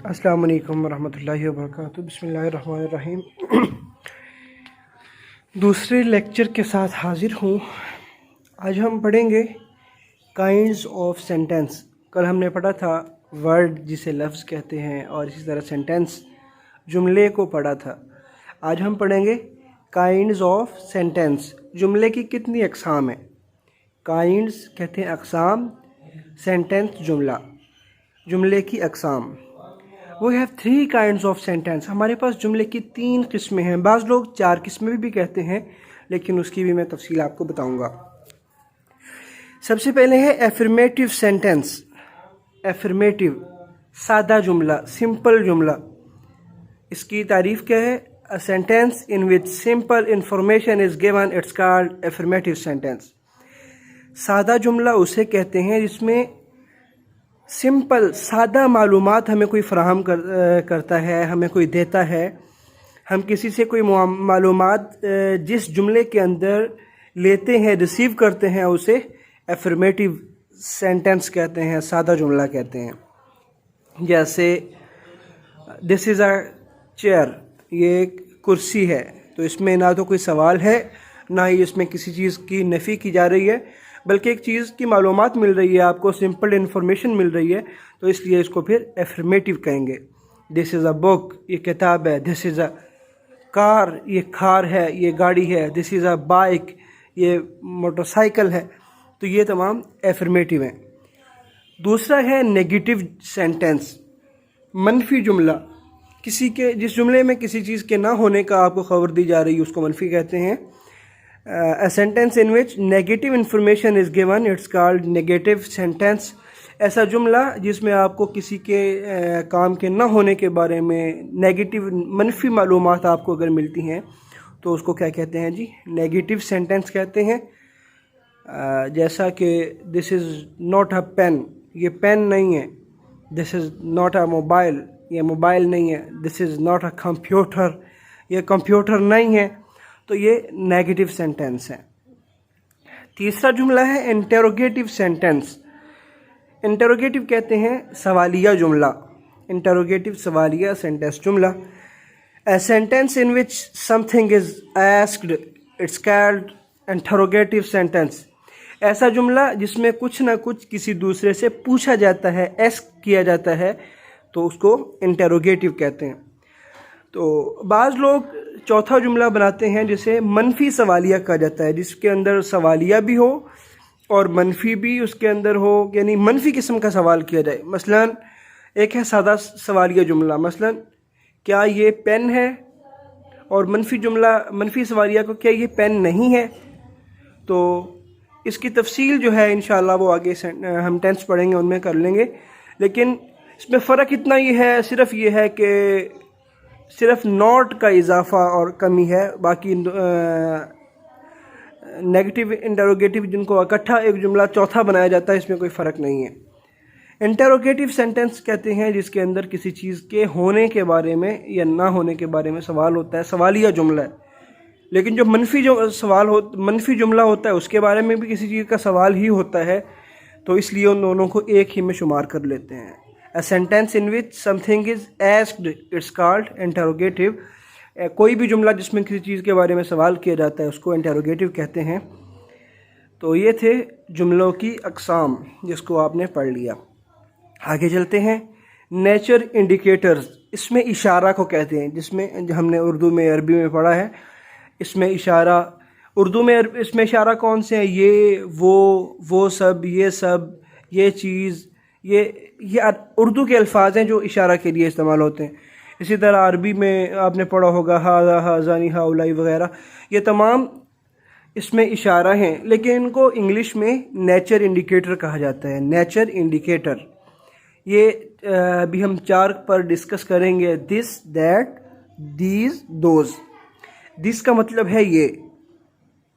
अस्सलाम वालेकुम रहमतुल्लाहि व बरकातुहू। बिस्मिल्लाहिर्रहमानिर्रहीम। दूसरे लेक्चर के साथ हाज़िर हूँ। आज हम पढ़ेंगे काइंड्स ऑफ सेंटेंस। कल हमने पढ़ा था वर्ड जिसे लफ्ज़ कहते हैं और इसी तरह सेंटेंस जुमले को पढ़ा था। आज हम पढ़ेंगे काइंड्स ऑफ सेंटेंस। जुमले की कितनी अक़साम है? काइंड्स कहते हैं अक़साम, सेंटेंस जुमला, जुमले की अक़साम। We have 3 kinds of sentence. हमारे पास जुमले की 3 किस्में हैं। बाज़ लोग 4 किस्में भी कहते हैं, लेकिन उसकी भी मैं तफसील आपको बताऊंगा। सबसे पहले है एफर्मेटिव सेंटेंस। एफर्मेटिव सादा जुमला, सिंपल जुमला। इसकी तारीफ़ क्या है? A sentence in which simple information is given, it's called affirmative sentence. सादा जुमला उसे कहते हैं जिसमें सिंपल सादा मालूमात हमें कोई फ़राहम करता है, हमें कोई देता है। हम किसी से कोई मालूमात जिस जुमले के अंदर लेते हैं, रिसीव करते हैं, उसे एफर्मेटिव सेंटेंस कहते हैं, सादा जुमला कहते हैं। जैसे दिस इज़ अ चेयर, ये एक कुर्सी है, तो इसमें ना तो कोई सवाल है, ना ही इसमें किसी चीज़ की नफ़ी की जा रही है, बल्कि एक चीज़ की मालूमात मिल रही है, आपको सिंपल इन्फॉर्मेशन मिल रही है, तो इसलिए इसको फिर एफर्मेटिव कहेंगे। दिस इज़ अ बुक, ये किताब है। दिस इज़ अ कार, ये कार है, ये गाड़ी है। दिस इज़ अ बाइक, ये मोटरसाइकिल है। तो ये तमाम एफर्मेटिव हैं। दूसरा है नेगेटिव सेंटेंस, मनफी जुमला। किसी के जिस जुमले में किसी चीज़ के ना होने का आपको खबर दी जा रही है, उसको मनफी कहते हैं। A sentence in which negative information is given, it's called negative sentence। ऐसा जुमला जिसमें आपको किसी के काम के ना होने के बारे में नेगेटिव मनफी मालूमात आपको अगर मिलती हैं, तो उसको क्या कहते हैं जी? नेगेटिव सेंटेंस कहते हैं। जैसा कि this is not a pen, ये पेन नहीं है। This is not a mobile, ये मोबाइल नहीं है। This is not a computer, ये कंप्यूटर नहीं है। तो ये नेगेटिव सेंटेंस है। तीसरा जुमला है इंटेरोगेटिव सेंटेंस। इंटेरोगेटिव कहते हैं सवालिया जुमला। इंटेरोगेटिव सवालिया सेंटेंस जुमला। A sentence in which something is asked, it's called interrogative sentence. ऐसा जुमला जिसमें कुछ ना कुछ किसी दूसरे से पूछा जाता है, आस्क किया जाता है, तो उसको इंटेरोगेटिव कहते हैं। तो बाज़ लोग चौथा जुमला बनाते हैं जिसे मनफी सवालिया कहा जाता है, जिसके अंदर सवालिया भी हो और मनफी भी उसके अंदर हो, यानी मनफी किस्म का सवाल किया जाए। मसलन एक है सादा सवालिया जुमला, मसलन क्या ये पेन है, और मनफी जुमला मनफी सवालिया को क्या ये पेन नहीं है। तो इसकी तफसील जो है इंशाअल्लाह वो आगे हम टेंस पढ़ेंगे, उनमें कर लेंगे। लेकिन इसमें फ़र्क इतना ही है, सिर्फ ये है कि सिर्फ नॉट का इजाफा और कमी है। बाकी नेगेटिव इंटेरोगेटिव जिनको इकट्ठा एक जुमला चौथा बनाया जाता है, इसमें कोई फ़र्क नहीं है। इंटेरोगेटिव सेंटेंस कहते हैं जिसके अंदर किसी चीज़ के होने के बारे में या ना होने के बारे में सवाल होता है, सवालिया जुमला है। लेकिन जो मनफी जुमला होता है, उसके बारे में भी किसी चीज़ का सवाल ही होता है, तो इसलिए उन दोनों को एक ही में शुमार कर लेते हैं। A sentence in which something is asked, it's called interrogative। कोई भी जुमला जिसमें किसी चीज़ के बारे में सवाल किया जाता है, उसको इंटेरोगेटिव कहते हैं। तो ये थे जुमलों की अक़साम, जिसको आपने पढ़ लिया। आगे चलते हैं। नेचर इंडिकेटर्स, इसमें इशारा को कहते हैं, जिसमें हमने उर्दू में अरबी में पढ़ा है। इसमें इशारा उर्दू में इसमें इशारा कौन से हैं? ये, वो सब, ये सब, ये चीज़, ये उर्दू के अल्फाज हैं जो इशारा के लिए इस्तेमाल होते हैं। इसी तरह अरबी में आपने पढ़ा होगा हाज़ा, हाज़ानी, हाउलाई वगैरह, ये तमाम इसमें इशारा हैं, लेकिन इनको इंग्लिश में नेचर इंडिकेटर कहा जाता है। नेचर इंडिकेटर ये अभी हम 4 पर डिस्कस करेंगे। This, that, these, those. This का मतलब है ये,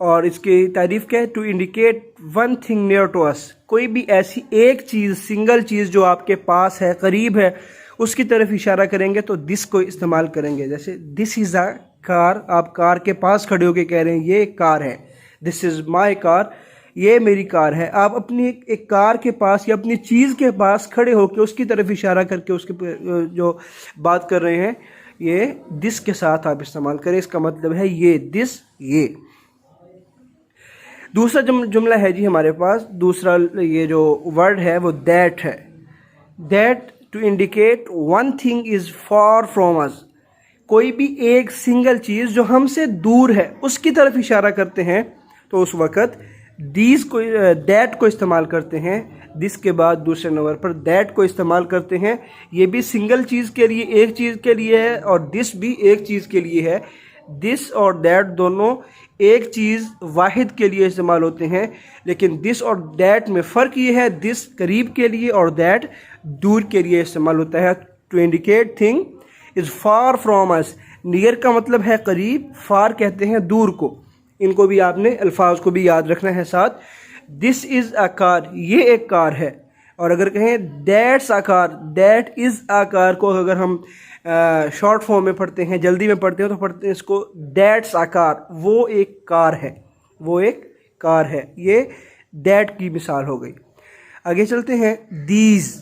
और इसकी तारीफ़ क्या है? To indicate one thing near to us. कोई भी ऐसी एक चीज़, सिंगल चीज़ जो आपके पास है, करीब है, उसकी तरफ इशारा करेंगे तो दिस को इस्तेमाल करेंगे। जैसे दिस इज़ अ कार, आप कार के पास खड़े होकर कह रहे हैं ये कार है। दिस इज़ माई कार, ये मेरी कार है। आप अपनी एक कार के पास या अपनी चीज़ के पास खड़े होकर उसकी तरफ इशारा करके उसके जो बात कर रहे हैं, ये दिस के साथ आप इस्तेमाल करें। इसका मतलब है ये, दिस, ये। दूसरा जुमला है जी हमारे पास, दूसरा ये जो वर्ड है वो दैट है। That to indicate one thing is far from us. कोई भी एक सिंगल चीज़ जो हमसे दूर है उसकी तरफ इशारा करते हैं तो उस वक़्त दीज को, दैट को इस्तेमाल करते हैं। दिस के बाद दूसरे नंबर पर दैट को इस्तेमाल करते हैं। ये भी सिंगल चीज़ के लिए, एक चीज़ के लिए है, और दिस भी एक चीज़ के लिए है। दिस और दैट दोनों एक चीज़ वाहिद के लिए इस्तेमाल होते हैं, लेकिन दिस और दैट में फ़र्क ये है, दिस करीब के लिए और दैट दूर के लिए इस्तेमाल होता है। To indicate thing is far from us. Near का मतलब है करीब, फार कहते हैं दूर को। इनको भी आपने अल्फाज को भी याद रखना है साथ। दिस इज़ अ कार, ये एक कार है। और अगर कहें that's a car, that is a car को अगर हम शॉर्ट फॉर्म में पढ़ते हैं, जल्दी में पढ़ते हैं, तो पढ़ते हैं इसको दैट्स अ कार, वो एक कार है, वो एक कार है। ये दैट की मिसाल हो गई। आगे चलते हैं। These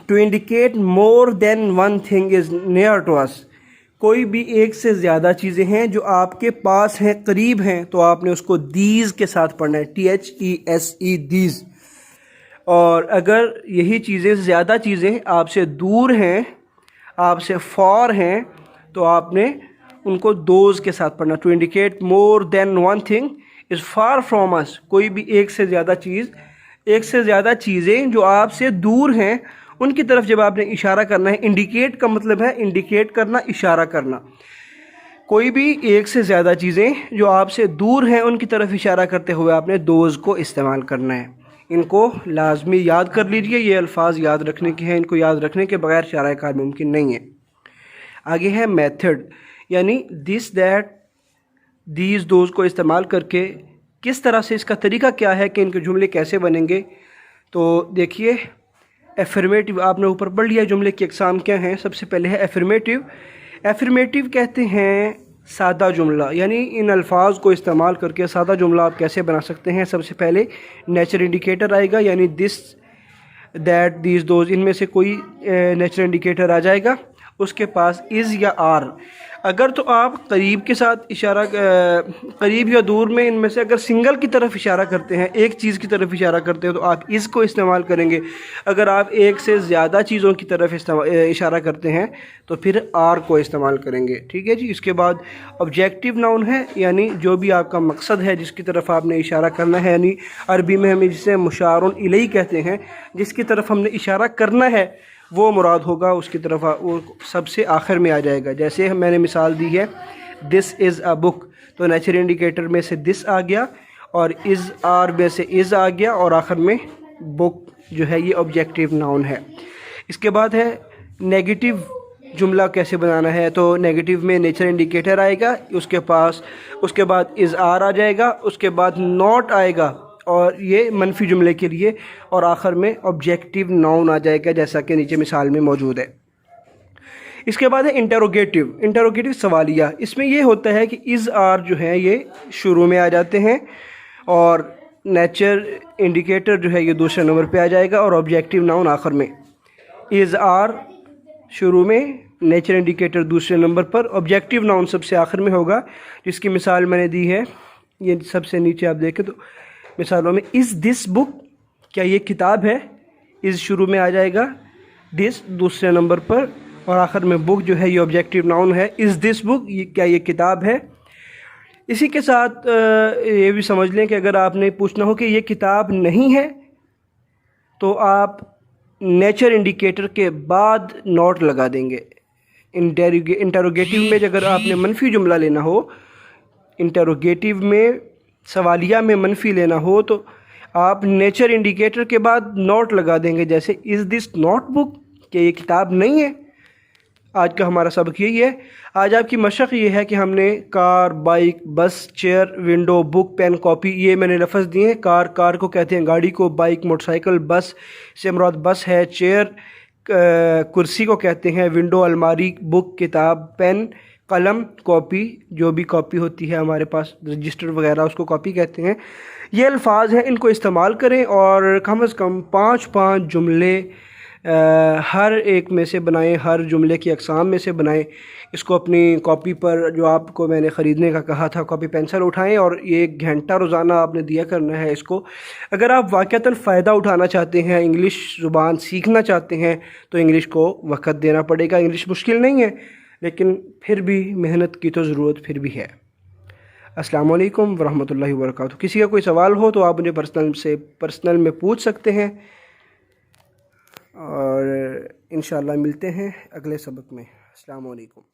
to indicate more than one thing is near to us. कोई भी एक से ज़्यादा चीज़ें हैं जो आपके पास हैं, करीब हैं, तो आपने उसको दीज के साथ पढ़ना है, THESE, दीज। और अगर यही चीज़ें, ज़्यादा चीज़ें आपसे दूर हैं, आपसे फार हैं, तो आपने उनको दोज के साथ पढ़ना। To indicate more than one thing is far from us. कोई भी एक से ज़्यादा चीज़, एक से ज़्यादा चीज़ें जो आपसे दूर हैं, उनकी तरफ जब आपने इशारा करना है। इंडिकेट का मतलब है इंडिकेट करना, इशारा करना। कोई भी एक से ज़्यादा चीज़ें जो आपसे दूर हैं उनकी तरफ इशारा करते हुए आपने दोज को इस्तेमाल करना है। इनको लाजमी याद कर लीजिए, ये अल्फाज याद रखने के हैं। इनको याद रखने के बगैर शायरा कार मुमकिन नहीं है। आगे है मेथड, यानी दिस, दैट, दीज, दोज को इस्तेमाल करके किस तरह से, इसका तरीका क्या है कि इनके जुमले कैसे बनेंगे। तो देखिए, एफर्मेटिव आपने ऊपर पढ़ लिया, जुमले की अक़साम क्या हैं। सबसे पहले है एफर्मेटिव। एफर्मेटिव कहते हैं सादा जुमला, यानी इन अल्फाज को इस्तेमाल करके सादा जुमला आप कैसे बना सकते हैं। सबसे पहले नेचर इंडिकेटर आएगा, यानी दिस, दैट, दीज, दोज, इनमें से कोई नेचर इंडिकेटर आ जाएगा। उसके पास इज़ या आर। अगर तो आप करीब के साथ इशारा, करीब या दूर में, इनमें से अगर सिंगल की तरफ इशारा करते हैं, एक चीज़ की तरफ इशारा करते हैं, तो आप इस को इस्तेमाल करेंगे। अगर आप एक से ज़्यादा चीज़ों की तरफ इशारा करते हैं तो फिर आर को इस्तेमाल करेंगे। ठीक है जी। इसके बाद ऑब्जेक्टिव नाउन है, यानी जो भी आपका मकसद है, जिसकी तरफ आपने इशारा करना है, यानी अरबी में हमें जिसे मुशारुन इलैहि कहते हैं, जिसकी तरफ हमने इशारा करना है वो मुराद होगा, उसकी तरफ वो सबसे आखिर में आ जाएगा। जैसे मैंने मिसाल दी है, दिस इज़ अ बुक, तो नेचर इंडिकेटर में से दिस आ गया, और इज़, आर में से इज़ आ गया, और आखिर में बुक जो है ये ऑब्जेक्टिव नाउन है। इसके बाद है नेगेटिव जुमला कैसे बनाना है। तो नेगेटिव में नेचर इंडिकेटर आएगा, उसके बाद इज़, आर आ जाएगा, उसके बाद नॉट आएगा, और ये मनफी जुमले के लिए, और आखिर में ऑब्जेक्टिव नाउन आ जाएगा, जैसा कि नीचे मिसाल में मौजूद है। इसके बाद है इंटरोगेटिव। इंटरोगेटिव सवालिया। इसमें ये होता है कि इज़, आर जो है ये शुरू में आ जाते हैं, और नेचर इंडिकेटर जो है ये दूसरे नंबर पे आ जाएगा, और ऑब्जेक्टिव नाउन आखिर में। इज़, आर शुरू में, नेचर इंडिकेटर दूसरे नंबर पर, ऑब्जेक्टिव नाउन सबसे आखिर में होगा। जिसकी मिसाल मैंने दी है, ये सबसे नीचे आप देखें तो मिसालों में, इज़ दिस बुक, क्या ये किताब है। इज़ शुरू में आ जाएगा, दिस दूसरे नंबर पर, और आखिर में बुक जो है ये ऑब्जेक्टिव नाउन है। इज़ दिस बुक, क्या ये किताब है। इसी के साथ ये भी समझ लें कि अगर आपने पूछना हो कि ये किताब नहीं है, तो आप नेचर इंडिकेटर के बाद नॉट लगा देंगे। इंटरोगेटिव में अगर आपने मनफी जुमला लेना हो, इंटरोगेटिव में, सवालिया में मनफी लेना हो, तो आप नेचर इंडिकेटर के बाद नॉट लगा देंगे। जैसे इज़ दिस नॉट बुक, क्या ये किताब नहीं है। आज का हमारा सबक यही है। आज आपकी मशक़ ये है कि हमने car, bike, bus, chair, window, book, pen, copy, ये मैंने लफ्ज़ दिए हैं। कार को कहते हैं गाड़ी को, बाइक मोटरसाइकिल, बस से मुराद बस है, चेयर कुर्सी को कहते हैं, विंडो अलमारी, बुक किताब, पेन कलम, कॉपी, जो भी कॉपी होती है हमारे पास रजिस्टर वगैरह उसको कॉपी कहते हैं। ये अल्फाज हैं, इनको इस्तेमाल करें और कम से कम 5-5 जुमले हर एक में से बनाएं, हर जुमले की अक़साम में से बनाएं। इसको अपनी कॉपी पर, जो आपको मैंने ख़रीदने का कहा था, कॉपी पेंसिल उठाएं और ये 1 घंटा रोज़ाना आपने दिया करना है इसको। अगर आप वाक़तन फ़ायदा उठाना चाहते हैं, इंग्लिश ज़ुबान सीखना चाहते हैं, तो इंग्लिश को वक़्त देना पड़ेगा। इंग्लिश मुश्किल नहीं है, लेकिन फिर भी मेहनत की तो ज़रूरत फिर भी है। अस्सलाम वालेकुम वरहमतुल्लाहि वबरकातुहू। किसी का कोई सवाल हो तो आप मुझे पर्सनल में पूछ सकते हैं और इंशाअल्लाह मिलते हैं अगले सबक में। अस्सलाम वालेकुम।